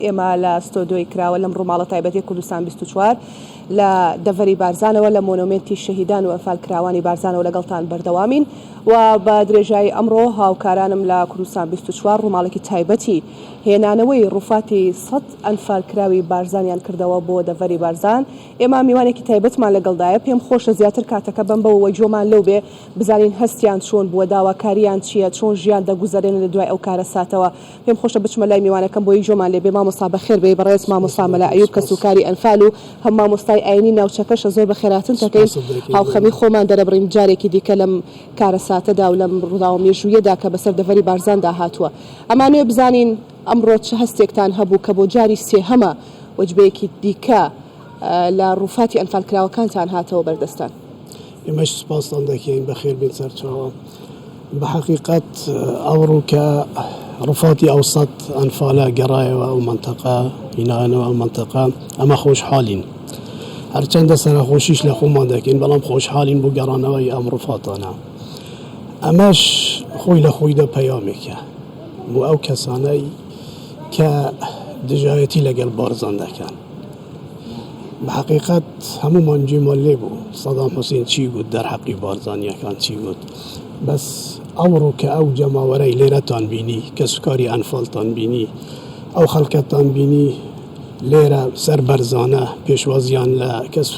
ئێمە لە ستۆدیۆی کراوە لەم ڕووماڵە تایبەتی کوردستان 24 لە دەڤەری بارزانەوە لە مۆنومێنتی شەهیدان و ئەنفال کراوانی بارزانەوە لەگەڵتان بەردەوامین و بە درێژایی ئەمڕۆ هاوکارانم لە کوردستان 24 ڕووماڵێکی تایبەتی هێنانەوەی ڕووفاتی 100 ئەنفال کراوی بارزانیان کردەوە بۆ دەڤەری بارزان. ئێمە میوانێکی تایبەتمان لەگەڵدایە، پێم خۆشە زیاتر کاتەکە بم بەوە جۆمان لەو بێ بزانین هەستیان چۆن بووە، داواکاریان چییە، چۆن ژیان دەگوزارێنە لە دوای ئەو کارە ساتەوە. پێم خۆشە بچمە لای میوانەکەم بۆی جۆمان لێبێ. مامۆستا بەخێر بێ، بەڕێز مامۆستا مەلا ئەیوب کە سوکاری ئەنفال و هەم مامۆستای ئاینی ناوچەکەشە زۆر بەخێراتن دەکەین. هاوخەمی خۆمان دەرەبڕین جارێکی دیکە لەم کارە ساتەدا و لەم ڕووداوە مێژوویەدا کە بەسەر دەڤەری بارزاندا هاتووە. ئەمانوێ بزانین ئەمڕۆ چه هەستێکتان هەبوو کە بۆ جاری سێهەمە وەجبەیەکی دیکە لە ڕووفاتی ئەنفال کراوەکانتان هاتەوە بەردەستان. ئێمەش سوپاسان دەکەین، بەخێر بێت سەرچاوە. بە حەقیقەت ئەوڕۆ کە ڕووفاتی ئەو 100 ئەنفالە گەڕایەوە ئەو منتەقە هینایەنەوە ئەو منتەقە، ئەمە خۆشحاڵین. هەرچەندە سەرخۆشیش لە خۆمان دەکەین، بەڵام خۆشحاڵین بۆ گەڕانەوەی ئەم ڕووفاتانە. ئەمەش خۆی لە خۆیدا پەیامێکە بۆ ئەو کەسانەی کە دژایەتی لەگەڵ بارزان دەکەن. بە حەقیقەت هەمومان گوێمان لێ بوو سەدام حوسێن چی گوت دەرحەقی بارزانیەکان چی گوت. بەس ئەوڕۆ کە ئەو جەماوەرەی لێرەتان بینی کە سوکاری ئەنفالتان بینی، ئەو خەڵکەتان بینی لێرە سەر بەرزانە پێشوازیان لە کەس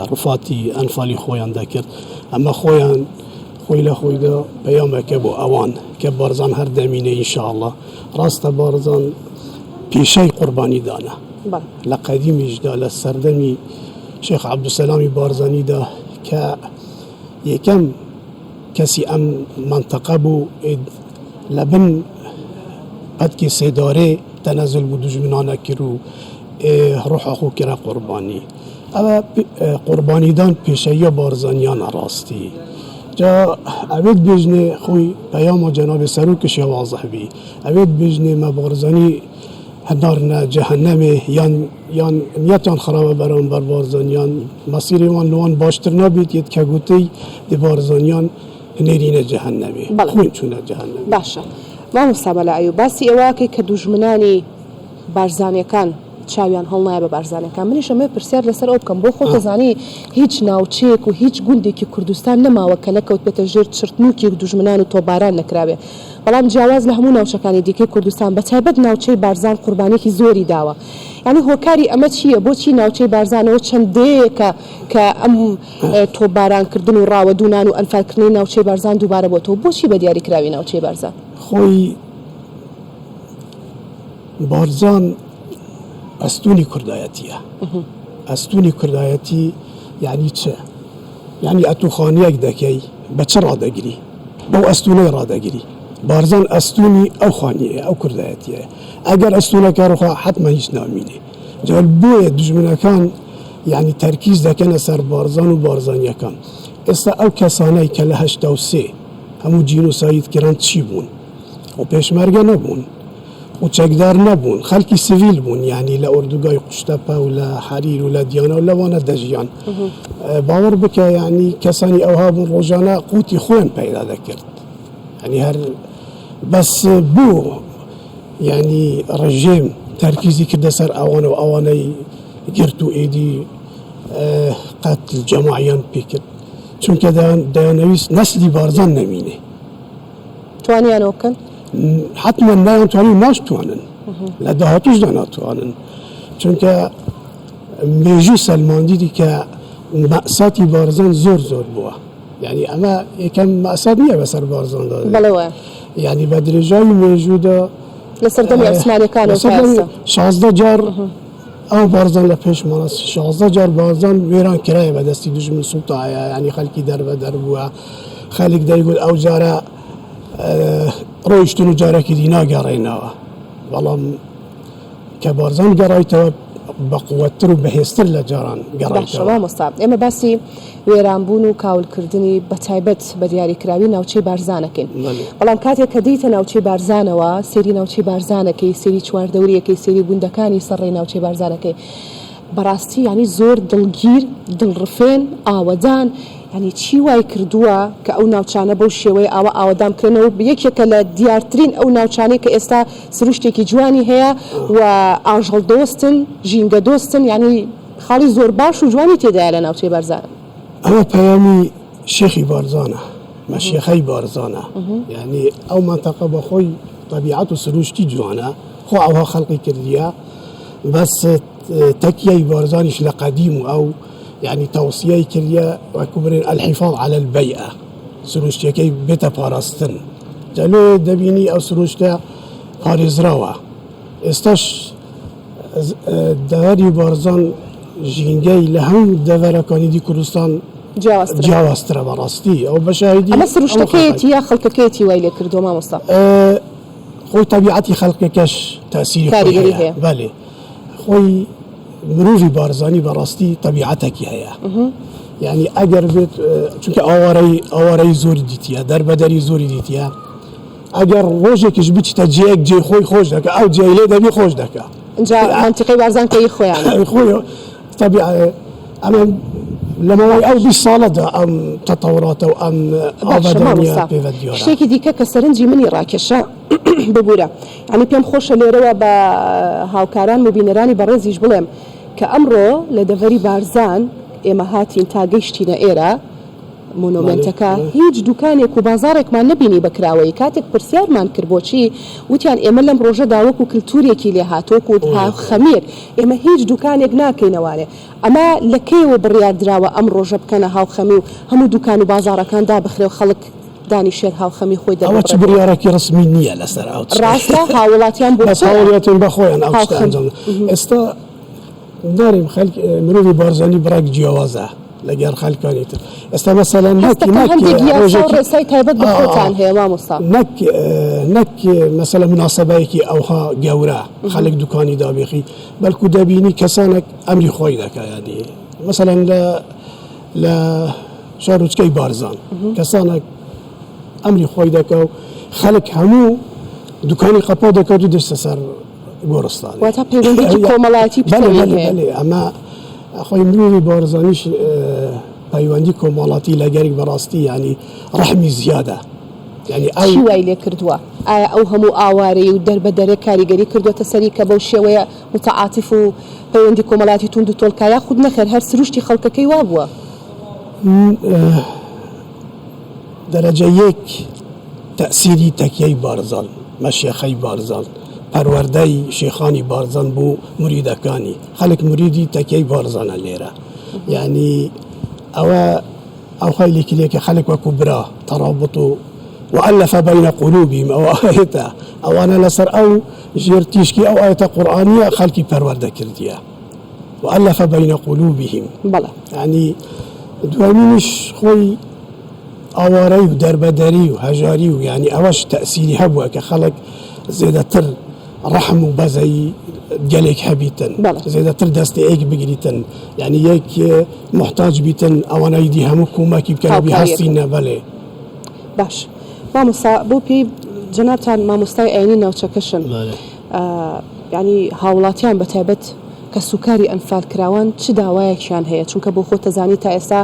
ڕووفاتی ئەنفالی خۆیان دەکرد، ئەمە خۆی لە خۆیدا پەیامەکە بۆ ئەوان کە بارزان هەر دەمینێ ئینشاءڵڵا. ڕاستە بارزان پیشەی قوربانی دانە لە قەدیمیشدا لە سەردەمی شێخ عەبدوسەلامی بارزانیدا کە یەکەم کەسی ئەم منتەقە بوو لە بن پەتکی سێدارێ تەنەزل بوو دوژمنانە کرد و ڕوحە خۆ کرا قوربانی. ئەوە قوربانیدان پیشەیە بارزانیانە ڕاستی. جا ئەوێت بێژنێ خۆی پەیاما جەنابێ سەرۆکشی وازەح بی، ئەوێت بێژنێ مە بارزانی هەنارنە جەهەنەمێ یان نیەتیان خراپە بەرامبەر بارزانیان، مەسیرێوان لەوان باشتر نابێت یەت کە گوتەی دێ بارزانیان نێرینە جەهەنەمێ خۆین چوونە جەهەنەمێ. باشە مامۆستا مەلا ئەیوب، باسی ئێواکەی کە دوژمنانی بارزانیەکان چاویان هەڵنایە بە بارزانەکان، منیش ئەمێ پرسیار لەسەر ئەو بکەم بۆ خۆت دەزانی هیچ ناوچەیەک و هیچ گوندێکی کوردستان نەماوە کە نەکەوت بێتە ژێر چرتنووکی دوژمنان و تۆباران نەکراوێ، بەڵام جیاواز لە هەموو ناوچەکانی دیکەی کوردستان بەتایبەت ناوچەی بارزان قوربانێکی زۆری داوە. یعنی هۆکاری ئەمە چییە؟ بۆچی ناوچەی بارزانەوە چەندەیەکە کە ئەم تۆبارانکردن و ڕاوەدونان و ئەنفالکردنی ناوچەی بارزان دووبارە بۆتەوە؟ بۆچی بە دیاریکراوی ناوچەی بارزان؟ خۆی بارزان ئەستوونی کوردایەتیە. ئەستوونی کوردایەتی یعنی چه؟ یعنی ئەتوخانیەک دەکەی بە چ ڕادەگری؟ بەو ئەستوونەی ڕادەگری. بارزان ئەستوونی ئەو خانیەیە، ئەو کوردایەتیە. ئەگەر ئەستوونەکە ڕخوا حتمما هیچ نامینێ. جا بۆیە دوژمنەکان یعنی تەرکیز دەکەنە سەر بارزان و بارزانیەکان. ئێستا ئەو کەسانەی کە لە 83 هەموو جینۆسایدکران چی بوون؟ و پێشمەرگە نەبوون و چەکدار نەبوون، خەڵکی سیڤیل بوون، یعنی لە ئوردوگای قوشتەپە و لە حەریر و لە دیانە و لەوانە دەژیان. باوەڕ بکە یعنی کەسانی ئەوها بوون ڕۆژانە قوتی خۆیان پەیدا دەکرد. یعنی هەر بەس بوو یعنی ڕژێم تەرکیزی کردە سەر ئەوانە و ئەوانەی گرت و ئێدی قەتل جەماعیان پێکرد، چونکە دەیانەویست نەسلی بارزان نەمینێ. توانیانەوە بکەن؟ حتمما نایانتوانی و ناشتوانن، لە داهاتوشدا ناتوانن، چونکە مێژوو سەلماندیدی کە مەئساتی بارزان زۆر بووە. یعنی ئەمە یەکەم مەئسات نییە بەسەر بارزاندا، یعنی بە درێژایی مێژوودا لە سەردەمی عوسمانیەکانەوە 16 جار ئەو بارزان لە پێشمانە 16 جار بارزان وێران کرایە بەدەستی دوژمن سوڵتایە، یعنی خەڵکی دەربەدەر بووە، خەڵک دەیگوت ئەو جارە ڕۆیشتن و جارێکی دی ناگەڕێنەوە، بەڵام کە بارزان گەڕایتەوە بە قووەتتر و بەهێزتر لە جاران گەڕایتەوە. مۆستا ئێمە باسی وێرانبوون و کاولکردنی بەتایبەت بە دیاریکراوی ناوچەی بارزانەکەین، بەڵام کاتێک کە دیتە ناوچەی بارزانەوە سێری ناوچەی بارزانەکەی، سێری چواردەوریەکەی، سێری گوندەکانی سەرڕێی ناوچەی بارزانەکەی، بەڕاستی ینی زۆر دڵگیر، دڵڕفێن، ئاوەدان، ینی چی وای کردووە کە ئەو ناوچانە بەو شێوەیە ئاوە ئاوادامکردنەوە یەکێکە لە دیارترین ئەو ناوچانەی کە ئێستا سروشتێکی جوانی هەیە و ئاژەڵ دۆستن ژینگە دۆستن ینی خاڵی زۆر باش و جوانی تێدایە لە ناوچەی بەرزان ئەمە پەیامی شێخی بارزانە مەشیخەی بارزانە یعنی ئەو منتەقە بە خۆی طبیعەت و سروشتی جوانە خۆ ئەوها خەڵقی کردیە بەس تەکیەی بارزانیش لە قەدیم و ئەو يعني توصية كريا وكبرين الحفاظ على البيئة سروشتي كي بيتا باراستن جالو دبيني أو سروشتا باريزراوا استاش داري بارزان جينجاي لهم دفرة كاني دي كردستان جاواسترا براستي أو بشاهدي أما سروشتا كيتي يا خلق كيتي ويلي كردو ما مصطفى خوي طبيعتي خلق كاش تأثير خوي بالي خوي مروفی بارزانی بەڕاستی طبیعەتێکی هەیە یعنی ئەگەر بێت چونکە ئاوارەی زۆری دیتیە دەربەدەری زۆری دیتیە ئەگەر ڕۆژێکیش بچیتە جێیەک جێ خۆی خۆش دەکە ئەو جێی لێ دەبی خۆش دەکە منتیقەی بارزان کەی خۆیان خۆی ئەمە لەمەوەی ئەو 20 ساڵەدا ئەم تەتەوراتە و ئەم ئابادانیە پێوە دیۆرە شتێکی دیکە کە سەرنجی منی ڕاکێشە ببوورە ینی پێم خۆشە لێرەوە بە هاوکاران و بینەرانی بەڕێزیش بڵێم کە ئەمڕۆ لە دەڤەری بارزان ئێمە هاتین تا گەیشتینە ئێرە مۆنۆمنتەکە هیچ دوکانێک و بازارێکمان نبینی بەکراوەی کاتێک پرسیارمان کرد بۆچی وتیان ئێمە لەم ڕۆژەدا وەکو کللتورێکی لێ هاتۆک و خەمیر ئێمە هیچ دوکانێک ناکەینەوانێ ئەمە لە کەیەوە بڕیاردراوە ئەم ڕۆژە بکەنە هاوخەمی و هەموو دوکان و بازارەکان دابخرێ و خەڵک دانیشێت هاوخەمی خۆی ئەوە چ بڕیارێکی ڕسمی نییە لەسەر ئەو ڕاستە هاوڵاتیان بۆ هاوڵاتیان بە خۆیان ئێستا داریم خەڵک مرۆڤی بارزانی بڕێک جیاوازە لەگەر خەڵکانی تر ئێستا مەسەلەن ڕێسای تایبەت بە خۆتان هەیە مامۆستا نەک مەسەلە مناسەبەیەکی ئەوها گەورە خەڵک دوکانی دابێخی بەڵکو دەبینی کەسانێک ئەمری خۆی دەکە یعنی مەسەلەن لە شارۆچکەی بارزان کەسانێک ئەمری خۆی دەکە و خەڵک هەموو دوکانی قەپا دەکات و دەستە سەر گۆڕستان واتە پەیوەندی کۆمەڵایەتی ئەمە خۆی مرۆڤی بارزانیش پەیوەندی کۆمەڵاتی لەگەری بەڕاستی ینی ڕەحمی زیادە چی وای لێ کردووە ئایا ئەو هەموو ئاوارەی و دەربەدەرێ کاریگەری کردوتە سەری کە بەو شێوەیە متعاتیف و پەیوەندی کۆمەڵاتی توند و تۆڵکایە خود نەخێر هەر سروشتی خەڵکەکەی وا بووە دەرەجە یەک تەسیری تەکیەی بارزان مەشیخەی بارزان پەروەردەی شێخانی بارزان بوو موریدەکانی خەڵک موریدی تەکیەی بارزانە لێرە یعنی ئەو خەیلێکی لێکە خەڵک وەکو برا تەڕابط و وألف بين قلوبهم أو آية أو أنا لسر أو جيرتيشكي أو آية قرآنية خلقي پرورده كردية وألف بين قلوبهم بلا يعني دوامينش خوي ئاوارەی و دەربەدەری و هەژاری و یعنی ئەوەش تەسیری هەبووە کە خەڵک زێدەتر ڕەحم و بەزەی گەلێک هەبیتن زێدەتر دەستەیەک بگریتن یعنی یەک محتاج بیتن ئەوانەی دی هەموو کومەکی بکەنەبی هەستی نەبەلێ باش مامۆستا بۆ پێی جەنابتان مامۆستای ئاینی ناوچەکەشن یعنی هاوڵاتیان بەتایبەت کە سوکاری ئەنفال کراوان چ داوایەکیان هەیە چونکە بۆ خۆ تەزانی تا ئێستا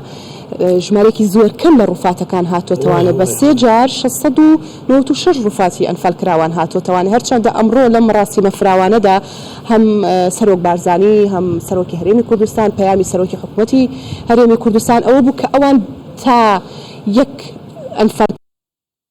ژمارەی زۆر کەم لە ڕووفاتەکان هاتوۆتەوانێت بە 3 جار 696 ڕووفاتی ئەنفال کراوان هاتوۆتەوانێت هەرچەندە ئەمڕۆ لەم ڕاستیمە فراوانەدا هەم سەرۆک بارزانی هەم سەرۆکی هەرێمی کوردستان پەیامی سەرۆکی حکوومەتی هەرێمی کوردستان ئەوە بوو کە ئەوان تا یەک ئەنفال